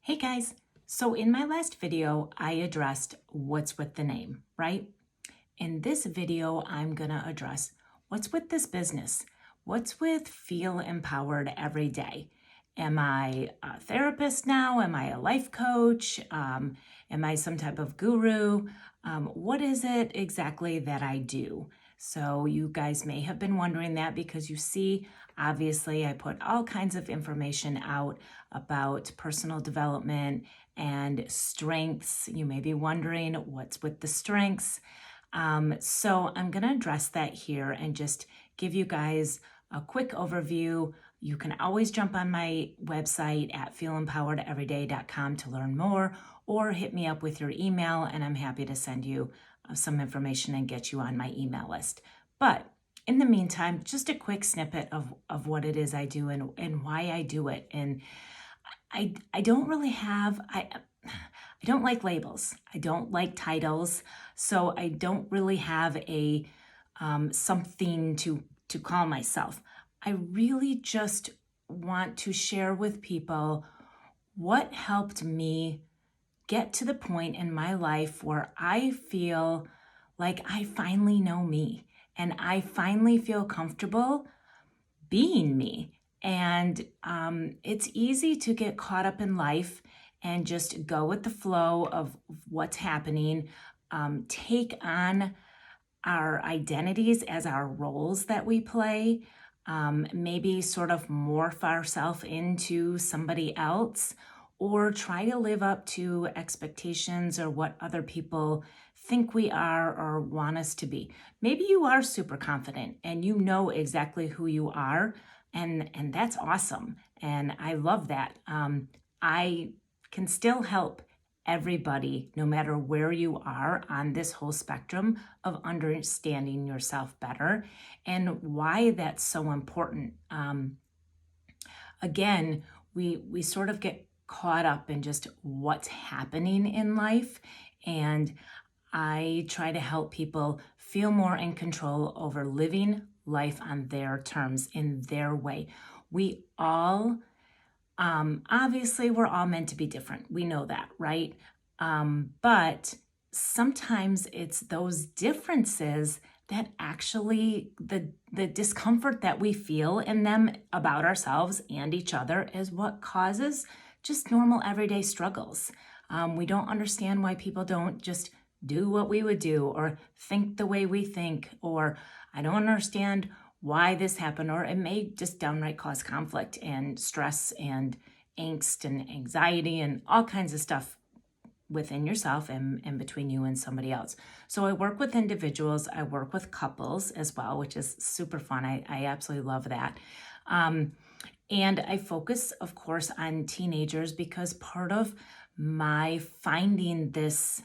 Hey guys, so in my last video, I addressed what's with the name, right? In this video, I'm gonna address what's with this business. What's with Feel Empowered Every Day? Am I a therapist now? Am I a life coach? Am I some type of guru? What is it exactly that I do? So you guys may have been wondering that because you see, obviously, I put all kinds of information out about personal development and strengths. You may be wondering what's with the strengths. So I'm going to address that here and just give you guys a quick overview. You can always jump on my website at feelempoweredeveryday.com to learn more, or hit me up with your email and I'm happy to send you some information and get you on my email list. But in the meantime, just a quick snippet of what it is I do and why I do it. And I don't really have, I don't like labels. I don't like titles. So I don't really have a something to call myself. I really just want to share with people what helped me get to the point in my life where I feel like I finally know me and I finally feel comfortable being me. And it's easy to get caught up in life and just go with the flow of what's happening, take on our identities as our roles that we play, maybe sort of morph ourselves into somebody else, or try to live up to expectations or what other people think we are or want us to be. Maybe you are super confident and you know exactly who you are, and that's awesome. And I love that. I can still help everybody, no matter where you are on this whole spectrum of understanding yourself better and why that's so important. Again, we sort of get caught up in just what's happening in life, and I try to help people feel more in control over living life on their terms, in their way. We all obviously, we're all meant to be different. We know that, right? But sometimes it's those differences that actually the discomfort that we feel in them about ourselves and each other is what causes just normal everyday struggles. We don't understand why people don't just do what we would do or think the way we think, or I don't understand why this happened, or it may just downright cause conflict and stress and angst and anxiety and all kinds of stuff within yourself and between you and somebody else. So I work with individuals, I work with couples as well, which is super fun. I absolutely love that. And I focus, of course, on teenagers because part of my finding this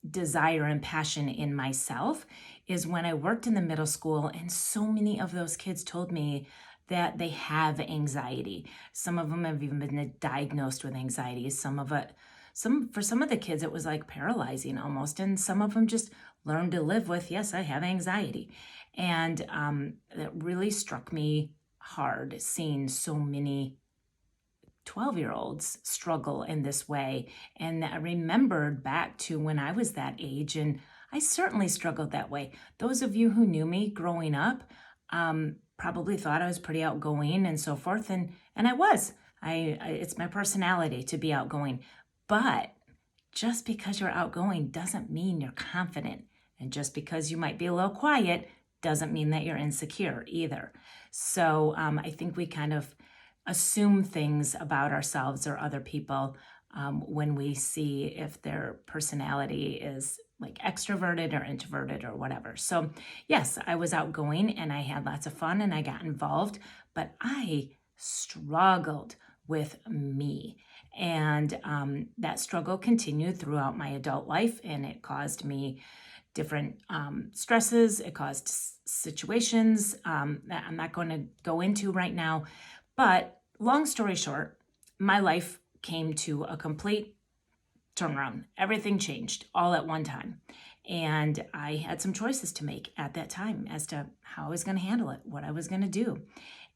desire and passion in myself is when I worked in the middle school, and so many of those kids told me that they have anxiety. Some of them have even been diagnosed with anxiety. For some of the kids, it was like paralyzing almost, and some of them just learned to live with, yes, I have anxiety. And that really struck me hard, seeing so many 12-year-olds struggle in this way. And I remembered back to when I was that age, and I certainly struggled that way. Those of you who knew me growing up probably thought I was pretty outgoing and so forth, and I was. It's my personality to be outgoing. But just because you're outgoing doesn't mean you're confident. And just because you might be a little quiet doesn't mean that you're insecure either. So I think we kind of assume things about ourselves or other people when we see if their personality is like extroverted or introverted or whatever. So yes, I was outgoing and I had lots of fun and I got involved, but I struggled with me. And that struggle continued throughout my adult life, and it caused me different stresses. It caused situations that I'm not going to go into right now. But long story short, my life came to a complete turnaround. Everything changed all at one time. And I had some choices to make at that time as to how I was going to handle it, what I was going to do.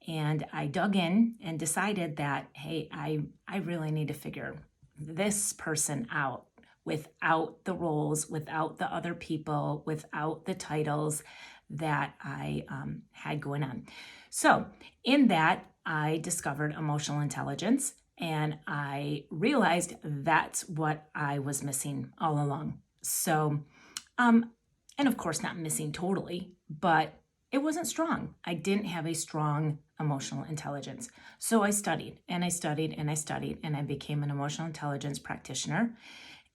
And I dug in and decided that, hey, I really need to figure this person out without the roles, without the other people, without the titles that I had going on. So, in that, I discovered emotional intelligence and I realized that's what I was missing all along. So, and of course, not missing totally, but it wasn't strong. I didn't have a strong emotional intelligence. So I studied and I studied and I studied and I became an emotional intelligence practitioner.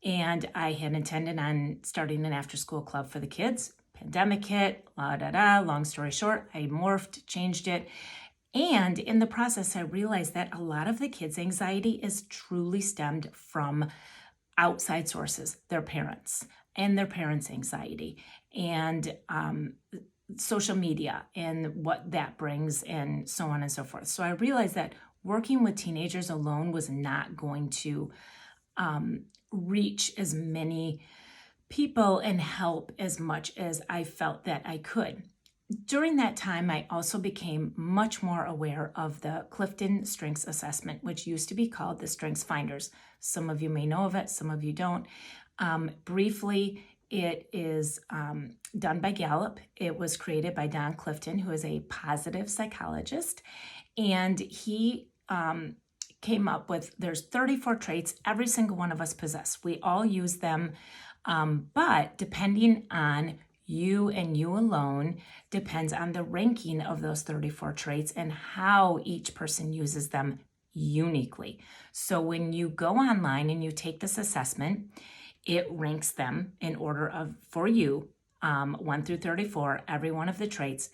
And I had intended on starting an after school club for the kids. Pandemic hit, long story short, I morphed, changed it. And in the process, I realized that a lot of the kids' anxiety is truly stemmed from outside sources, their parents and their parents' anxiety, and social media and what that brings, and so on and so forth. So I realized that working with teenagers alone was not going to reach as many people and help as much as I felt that I could. During that time, I also became much more aware of the Clifton Strengths Assessment, which used to be called the Strengths Finders. Some of you may know of it, some of you don't. Briefly, it is done by Gallup. It was created by Don Clifton, who is a positive psychologist, and he came up with, there's 34 traits every single one of us possess. We all use them, but depending on you and you alone depends on the ranking of those 34 traits and how each person uses them uniquely. So when you go online and you take this assessment, it ranks them in order of, for you, 1 through 34, every one of the traits.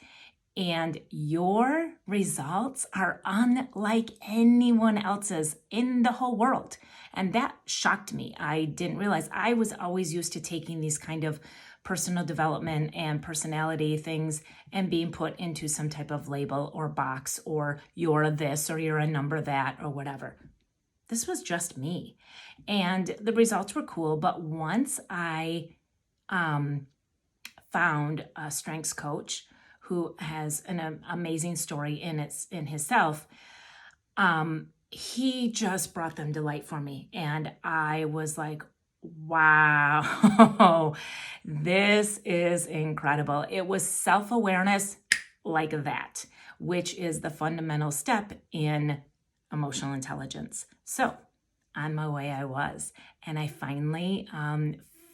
And your results are unlike anyone else's in the whole world. And that shocked me. I didn't realize. I was always used to taking these kind of personal development and personality things and being put into some type of label or box, or you're this or you're a number that or whatever. This was just me. And the results were cool. But once I found a strengths coach who has an amazing story in himself, he just brought them to light for me. And I was like, wow, this is incredible. It was self-awareness like that, which is the fundamental step in emotional intelligence. So on my way I was, and I finally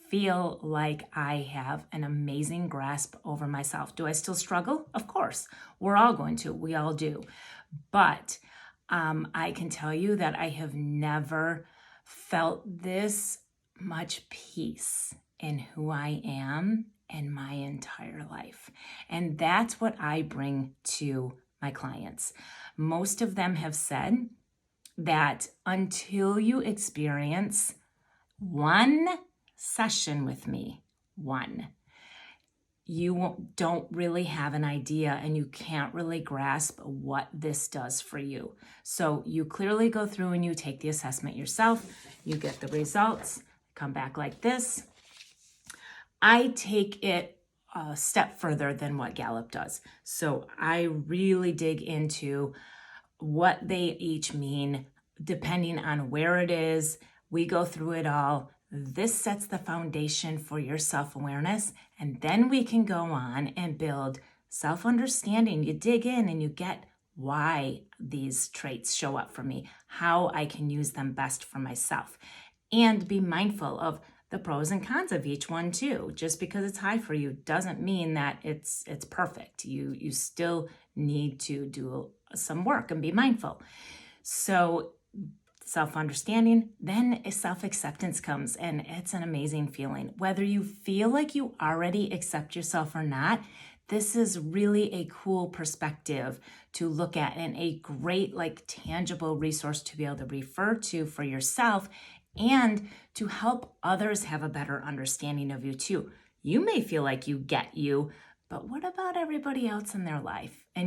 feel like I have an amazing grasp over myself. Do I still struggle? Of course. We're all going to. We all do. But I can tell you that I have never felt this much peace in who I am in my entire life. And that's what I bring to my clients. Most of them have said that until you experience one session with me, you don't really have an idea and you can't really grasp what this does for you. So you clearly go through and you take the assessment yourself, you get the results, come back like this. I take it a step further than what Gallup does. So I really dig into what they each mean, depending on where it is. We go through it all. This sets the foundation for your self-awareness, and then we can go on and build self-understanding. You dig in and you get why these traits show up for me, how I can use them best for myself, and be mindful of the pros and cons of each one too. Just because it's high for you doesn't mean that it's perfect. You still need to do some work and be mindful. So self-understanding, then self-acceptance comes, and it's an amazing feeling. Whether you feel like you already accept yourself or not, this is really a cool perspective to look at and a great, tangible resource to be able to refer to for yourself and to help others have a better understanding of you too. You may feel like you get you, but what about everybody else in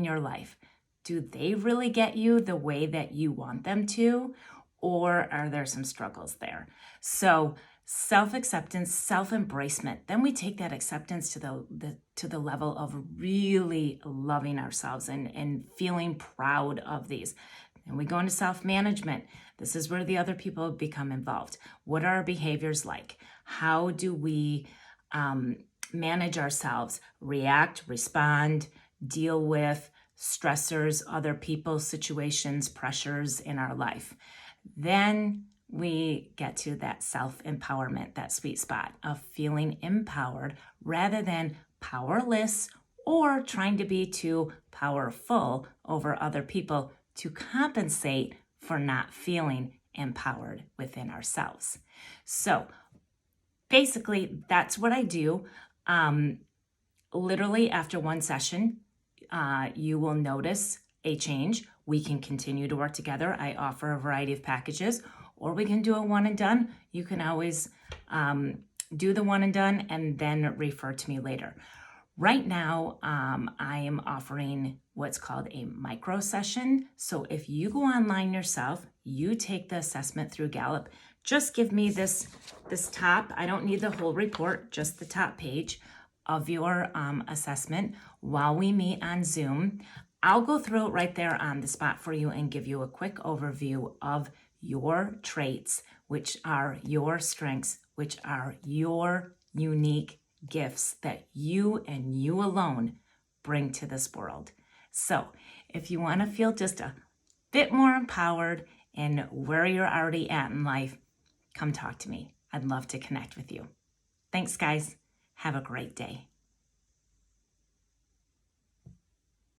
your life? Do they really get you the way that you want them to? Or are there some struggles there? So self-acceptance, self-embracement. Then we take that acceptance to the level of really loving ourselves and feeling proud of these. And we go into self-management. This is where the other people become involved. What are our behaviors like? How do we manage ourselves, react, respond, deal with stressors, other people, situations, pressures in our life? Then we get to that self-empowerment, that sweet spot of feeling empowered rather than powerless or trying to be too powerful over other people to compensate for not feeling empowered within ourselves. So basically, that's what I do. Literally after one session, you will notice a change. We can continue to work together. I offer a variety of packages, or we can do a one and done. You can always do the one and done and then refer to me later. Right now, I am offering what's called a micro session. So if you go online yourself, you take the assessment through Gallup, just give me this top. I don't need the whole report, just the top page of your assessment while we meet on Zoom. I'll go through it right there on the spot for you and give you a quick overview of your traits, which are your strengths, which are your unique gifts that you and you alone bring to this world. So if you want to feel just a bit more empowered in where you're already at in life, come talk to me. I'd love to connect with you. Thanks, guys. Have a great day.